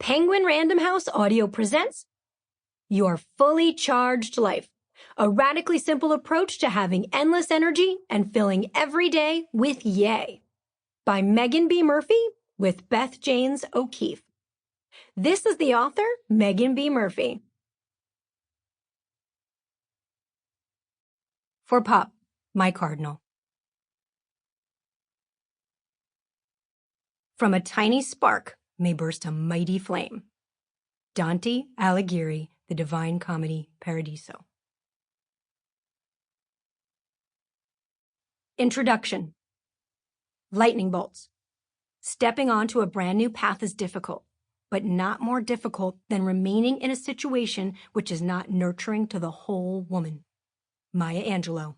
Penguin Random House Audio presents Your Fully Charged Life, a radically simple approach to having endless energy and filling every day with yay, by Meaghan B Murphy with Beth Janes O'Keefe. This is the author, Meaghan B Murphy. For Pop, my cardinal. From a tiny spark may burst a mighty flame. Dante Alighieri, The Divine Comedy, Paradiso. Introduction. Lightning bolts. Stepping onto a brand new path is difficult, but not more difficult than remaining in a situation which is not nurturing to the whole woman. Maya Angelou.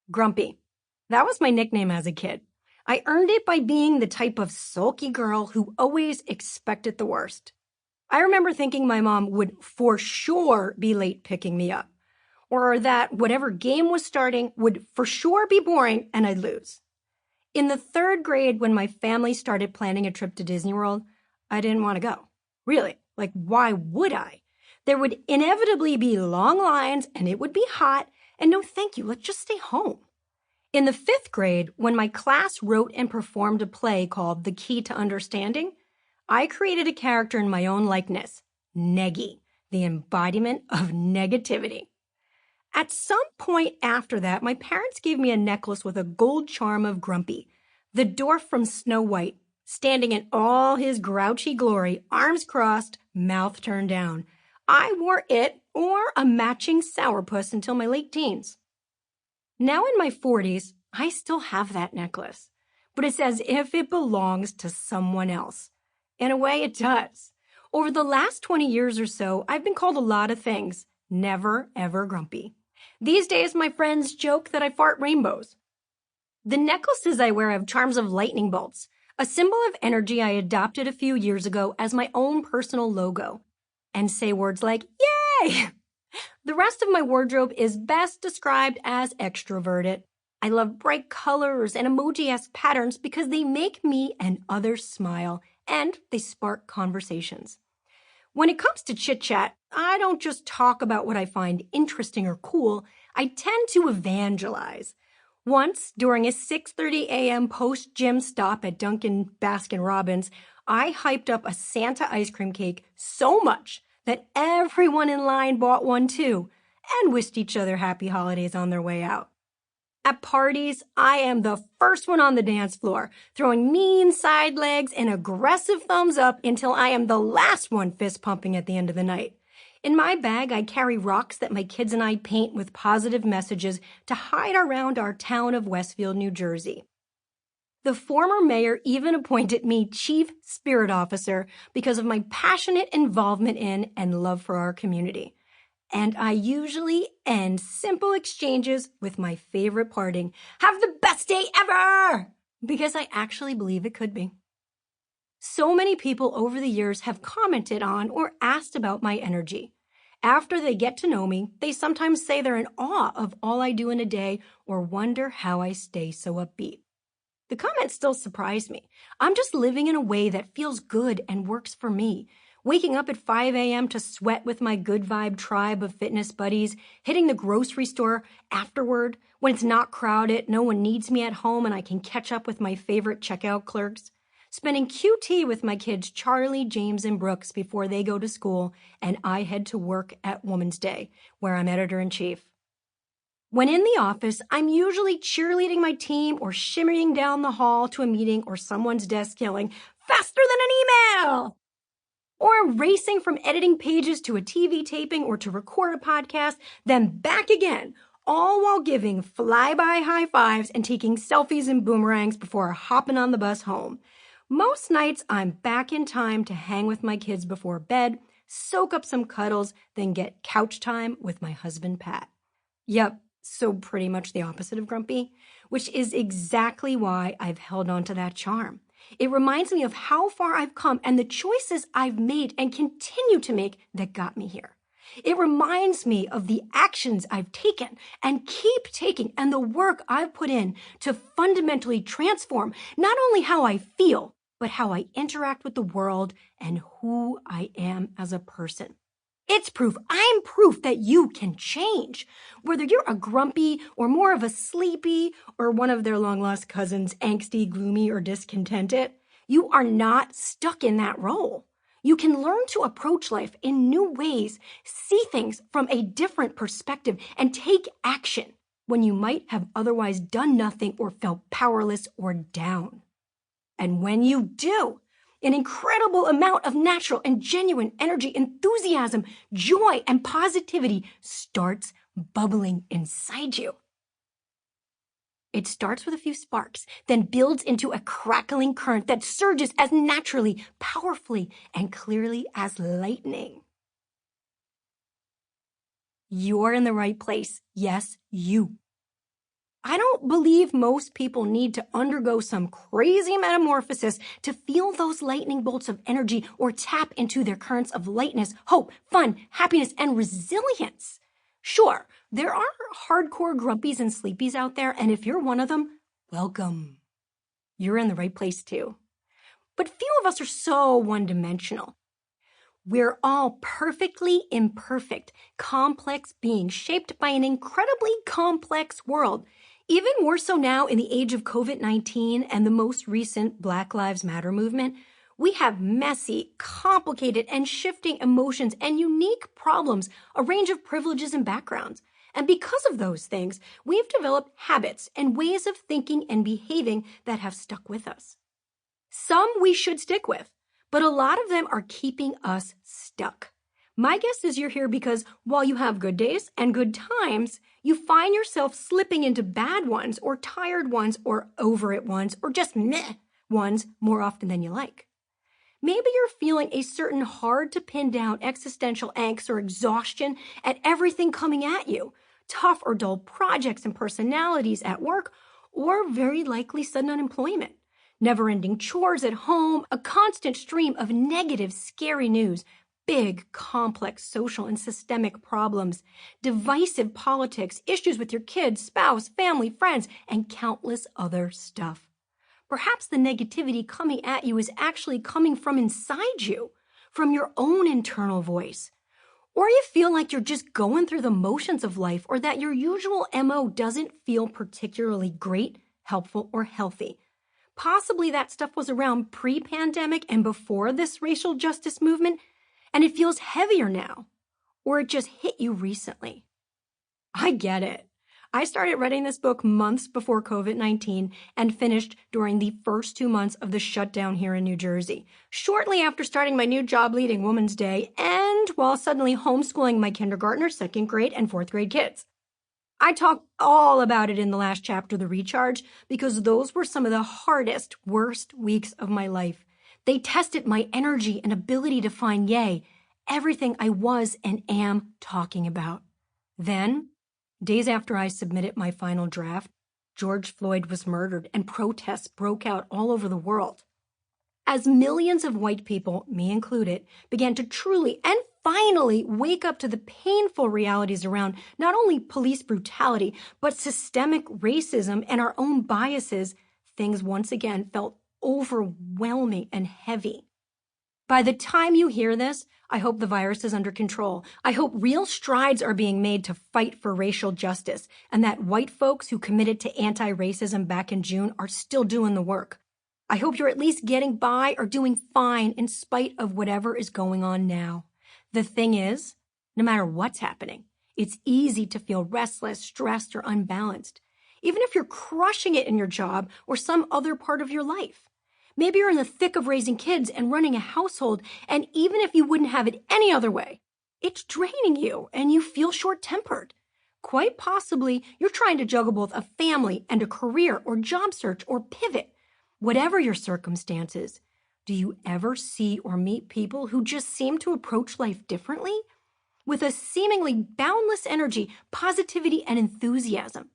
Grumpy. That was my nickname as a kid. I earned it by being the type of sulky girl who always expected the worst. I remember thinking my mom would for sure be late picking me up, or that whatever game was starting would for sure be boring and I'd lose. In the 3rd grade, when my family started planning a trip to Disney World, I didn't want to go. Really, like, why would I? There would inevitably be long lines and it would be hot, and no thank you, let's just stay home. In the 5th grade, when my class wrote and performed a play called The Key to Understanding, I created a character in my own likeness, Neggy, the embodiment of negativity. At some point after that, my parents gave me a necklace with a gold charm of Grumpy, the dwarf from Snow White, standing in all his grouchy glory, arms crossed, mouth turned down. I wore it or a matching sourpuss until my late teens. Now in my 40s, I still have that necklace, but it's as if it belongs to someone else. In a way, it does. Over the last 20 years or so, I've been called a lot of things, never, ever grumpy. These days, my friends joke that I fart rainbows. The necklaces I wear have charms of lightning bolts, a symbol of energy I adopted a few years ago as my own personal logo, and say words like, yay! The rest of my wardrobe is best described as extroverted. I love bright colors and emoji-esque patterns because they make me and others smile, and they spark conversations. When it comes to chit-chat, I don't just talk about what I find interesting or cool. I tend to evangelize. Once, during a 6:30 a.m. post-gym stop at Dunkin' Baskin-Robbins, I hyped up a Santa ice cream cake so much that everyone in line bought one too and wished each other happy holidays on their way out. At parties, I am the first one on the dance floor, throwing mean side legs and aggressive thumbs up until I am the last one fist pumping at the end of the night. In my bag, I carry rocks that my kids and I paint with positive messages to hide around our town of Westfield, New Jersey. The former mayor even appointed me Chief Spirit Officer because of my passionate involvement in and love for our community. And I usually end simple exchanges with my favorite parting, "Have the best day ever!" because I actually believe it could be. So many people over the years have commented on or asked about my energy. After they get to know me, they sometimes say they're in awe of all I do in a day or wonder how I stay so upbeat. The comments still surprise me. I'm just living in a way that feels good and works for me. Waking up at 5 a.m. to sweat with my good vibe tribe of fitness buddies, hitting the grocery store afterward when it's not crowded, no one needs me at home, and I can catch up with my favorite checkout clerks. Spending QT with my kids Charlie, James, and Brooks before they go to school, and I head to work at Woman's Day, where I'm editor-in-chief. When in the office, I'm usually cheerleading my team or shimmying down the hall to a meeting or someone's desk yelling, "Faster than an email!" Or racing from editing pages to a TV taping or to record a podcast, then back again, all while giving flyby high fives and taking selfies and boomerangs before hopping on the bus home. Most nights, I'm back in time to hang with my kids before bed, soak up some cuddles, then get couch time with my husband, Pat. Yep. So pretty much the opposite of grumpy, which is exactly why I've held on to that charm. It reminds me of how far I've come and the choices I've made and continue to make that got me here. It reminds me of the actions I've taken and keep taking and the work I've put in to fundamentally transform not only how I feel, but how I interact with the world and who I am as a person. It's proof. I'm proof that you can change. Whether you're a grumpy or more of a sleepy or one of their long-lost cousins, angsty, gloomy, or discontented, you are not stuck in that role. You can learn to approach life in new ways, see things from a different perspective, and take action when you might have otherwise done nothing or felt powerless or down. And when you do, an incredible amount of natural and genuine energy, enthusiasm, joy, and positivity starts bubbling inside you. It starts with a few sparks, then builds into a crackling current that surges as naturally, powerfully, and clearly as lightning. You're in the right place. Yes, you. I don't believe most people need to undergo some crazy metamorphosis to feel those lightning bolts of energy or tap into their currents of lightness, hope, fun, happiness, and resilience. Sure, there are hardcore grumpies and sleepies out there, and if you're one of them, welcome. You're in the right place too. But few of us are so one-dimensional. We're all perfectly imperfect, complex beings shaped by an incredibly complex world. Even more so now in the age of COVID-19 and the most recent Black Lives Matter movement, we have messy, complicated, and shifting emotions and unique problems, a range of privileges and backgrounds. And because of those things, we've developed habits and ways of thinking and behaving that have stuck with us. Some we should stick with, but a lot of them are keeping us stuck. My guess is you're here because while you have good days and good times, you find yourself slipping into bad ones or tired ones or over it ones or just meh ones more often than you like. Maybe you're feeling a certain hard to pin down existential angst or exhaustion at everything coming at you, tough or dull projects and personalities at work, or very likely sudden unemployment. Never-ending chores at home, a constant stream of negative, scary news, big, complex social and systemic problems, divisive politics, issues with your kids, spouse, family, friends, and countless other stuff. Perhaps the negativity coming at you is actually coming from inside you, from your own internal voice. Or you feel like you're just going through the motions of life, or that your usual MO doesn't feel particularly great, helpful, or healthy. Possibly that stuff was around pre-pandemic and before this racial justice movement, and it feels heavier now, or it just hit you recently. I get it. I started writing this book months before COVID-19 and finished during the first 2 months of the shutdown here in New Jersey, shortly after starting my new job leading Women's Day and while suddenly homeschooling my kindergartner, second grade, and fourth grade kids. I talk all about it in the last chapter, The Recharge, because those were some of the hardest, worst weeks of my life. They tested my energy and ability to find, everything I was and am talking about. Then, days after I submitted my final draft, George Floyd was murdered and protests broke out all over the world. As millions of white people, me included, began to truly and finally wake up to the painful realities around not only police brutality, but systemic racism and our own biases, things once again felt overwhelming and heavy. By the time you hear this, I hope the virus is under control. I hope real strides are being made to fight for racial justice, and that white folks who committed to anti-racism back in June are still doing the work. I hope you're at least getting by or doing fine in spite of whatever is going on now. The thing is, no matter what's happening, it's easy to feel restless, stressed, or unbalanced, even if you're crushing it in your job or some other part of your life. Maybe you're in the thick of raising kids and running a household, and even if you wouldn't have it any other way, it's draining you and you feel short-tempered. Quite possibly, you're trying to juggle both a family and a career or job search or pivot. Whatever your circumstances, do you ever see or meet people who just seem to approach life differently? With a seemingly boundless energy, positivity, and enthusiasm.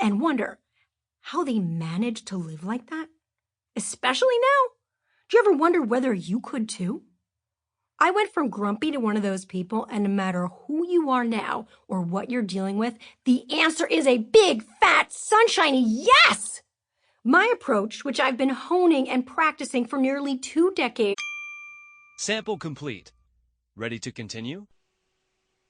And wonder how they manage to live like that? Especially now? Do you ever wonder whether you could too? I went from grumpy to one of those people, and no matter who you are now or what you're dealing with, the answer is a big, fat, sunshiny yes! My approach, which I've been honing and practicing for nearly 2 decades. Sample complete. Ready to continue?